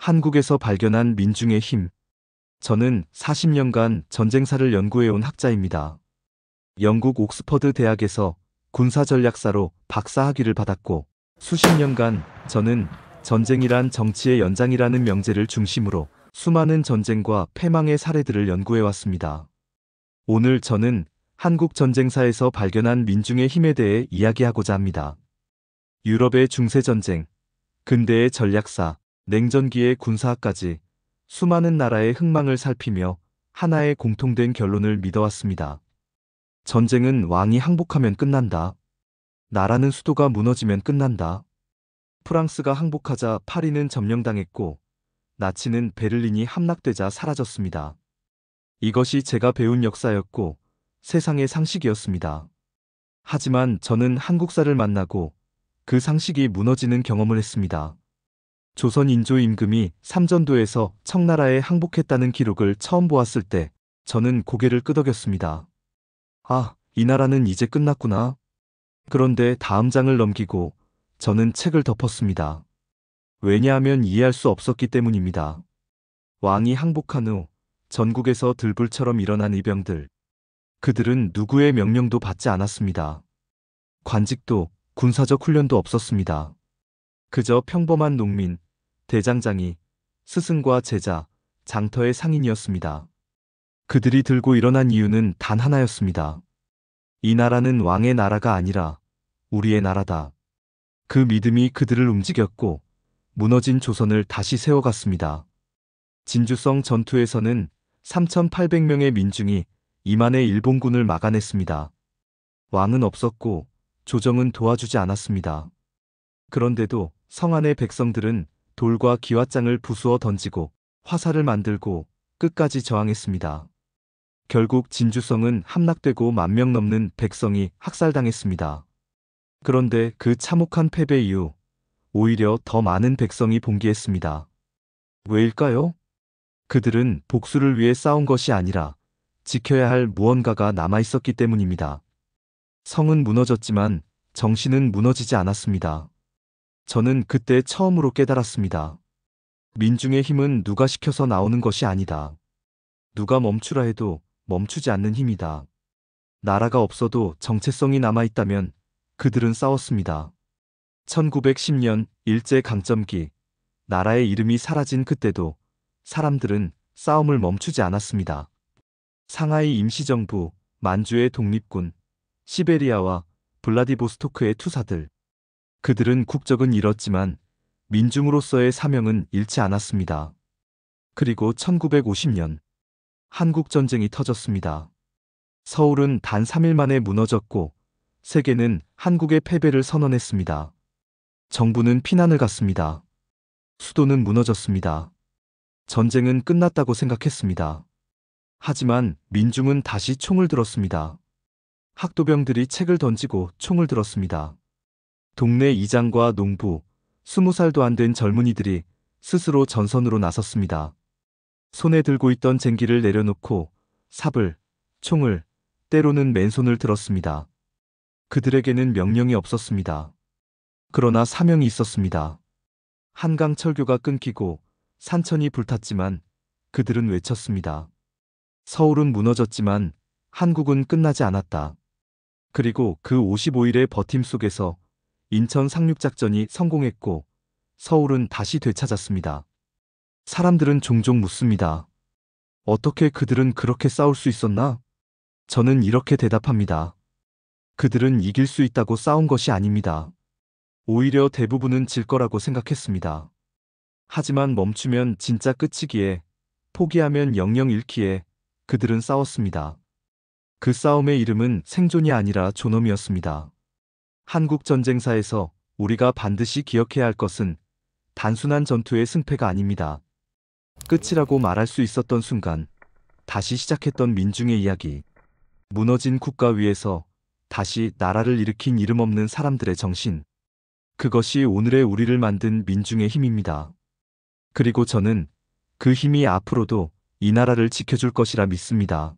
한국에서 발견한 민중의 힘. 저는 40년간 전쟁사를 연구해온 학자입니다. 영국 옥스퍼드 대학에서 군사전략사로 박사학위를 받았고, 수십 년간 저는 전쟁이란 정치의 연장이라는 명제를 중심으로 수많은 전쟁과 패망의 사례들을 연구해왔습니다. 오늘 저는 한국 전쟁사에서 발견한 민중의 힘에 대해 이야기하고자 합니다. 유럽의 중세전쟁, 근대의 전략사, 냉전기의 군사학까지 수많은 나라의 흥망을 살피며 하나의 공통된 결론을 믿어왔습니다. 전쟁은 왕이 항복하면 끝난다. 나라는 수도가 무너지면 끝난다. 프랑스가 항복하자 파리는 점령당했고, 나치는 베를린이 함락되자 사라졌습니다. 이것이 제가 배운 역사였고 세상의 상식이었습니다. 하지만 저는 한국사를 만나고 그 상식이 무너지는 경험을 했습니다. 조선 인조 임금이 삼전도에서 청나라에 항복했다는 기록을 처음 보았을 때 저는 고개를 끄덕였습니다. 아, 이 나라는 이제 끝났구나. 그런데 다음 장을 넘기고 저는 책을 덮었습니다. 왜냐하면 이해할 수 없었기 때문입니다. 왕이 항복한 후 전국에서 들불처럼 일어난 이병들. 그들은 누구의 명령도 받지 않았습니다. 관직도 군사적 훈련도 없었습니다. 그저 평범한 농민, 대장장이, 스승과 제자, 장터의 상인이었습니다. 그들이 들고 일어난 이유는 단 하나였습니다. 이 나라는 왕의 나라가 아니라 우리의 나라다. 그 믿음이 그들을 움직였고 무너진 조선을 다시 세워갔습니다. 진주성 전투에서는 3,800명의 민중이 이만의 일본군을 막아냈습니다. 왕은 없었고 조정은 도와주지 않았습니다. 그런데도 성 안의 백성들은 돌과 기왓장을 부수어 던지고 화살을 만들고 끝까지 저항했습니다. 결국 진주성은 함락되고 10,000명 넘는 백성이 학살당했습니다. 그런데 그 참혹한 패배 이후 오히려 더 많은 백성이 봉기했습니다. 왜일까요? 그들은 복수를 위해 싸운 것이 아니라 지켜야 할 무언가가 남아있었기 때문입니다. 성은 무너졌지만 정신은 무너지지 않았습니다. 저는 그때 처음으로 깨달았습니다. 민중의 힘은 누가 시켜서 나오는 것이 아니다. 누가 멈추라 해도 멈추지 않는 힘이다. 나라가 없어도 정체성이 남아있다면 그들은 싸웠습니다. 1910년 일제강점기, 나라의 이름이 사라진 그때도 사람들은 싸움을 멈추지 않았습니다. 상하이 임시정부, 만주의 독립군, 시베리아와 블라디보스토크의 투사들. 그들은 국적은 잃었지만 민중으로서의 사명은 잃지 않았습니다. 그리고 1950년 한국전쟁이 터졌습니다. 서울은 단 3일 만에 무너졌고 세계는 한국의 패배를 선언했습니다. 정부는 피난을 갔습니다. 수도는 무너졌습니다. 전쟁은 끝났다고 생각했습니다. 하지만 민중은 다시 총을 들었습니다. 학도병들이 책을 던지고 총을 들었습니다. 동네 이장과 농부, 20살도 안 된 젊은이들이 스스로 전선으로 나섰습니다. 손에 들고 있던 쟁기를 내려놓고 삽을, 총을, 때로는 맨손을 들었습니다. 그들에게는 명령이 없었습니다. 그러나 사명이 있었습니다. 한강 철교가 끊기고 산천이 불탔지만 그들은 외쳤습니다. 서울은 무너졌지만 한국은 끝나지 않았다. 그리고 그 55일의 버팀 속에서 인천 상륙작전이 성공했고 서울은 다시 되찾았습니다. 사람들은 종종 묻습니다. 어떻게 그들은 그렇게 싸울 수 있었나? 저는 이렇게 대답합니다. 그들은 이길 수 있다고 싸운 것이 아닙니다. 오히려 대부분은 질 거라고 생각했습니다. 하지만 멈추면 진짜 끝이기에, 포기하면 영영 잃기에 그들은 싸웠습니다. 그 싸움의 이름은 생존이 아니라 존엄이었습니다. 한국 전쟁사에서 우리가 반드시 기억해야 할 것은 단순한 전투의 승패가 아닙니다. 끝이라고 말할 수 있었던 순간, 다시 시작했던 민중의 이야기. 무너진 국가 위에서 다시 나라를 일으킨 이름 없는 사람들의 정신. 그것이 오늘의 우리를 만든 민중의 힘입니다. 그리고 저는 그 힘이 앞으로도 이 나라를 지켜줄 것이라 믿습니다.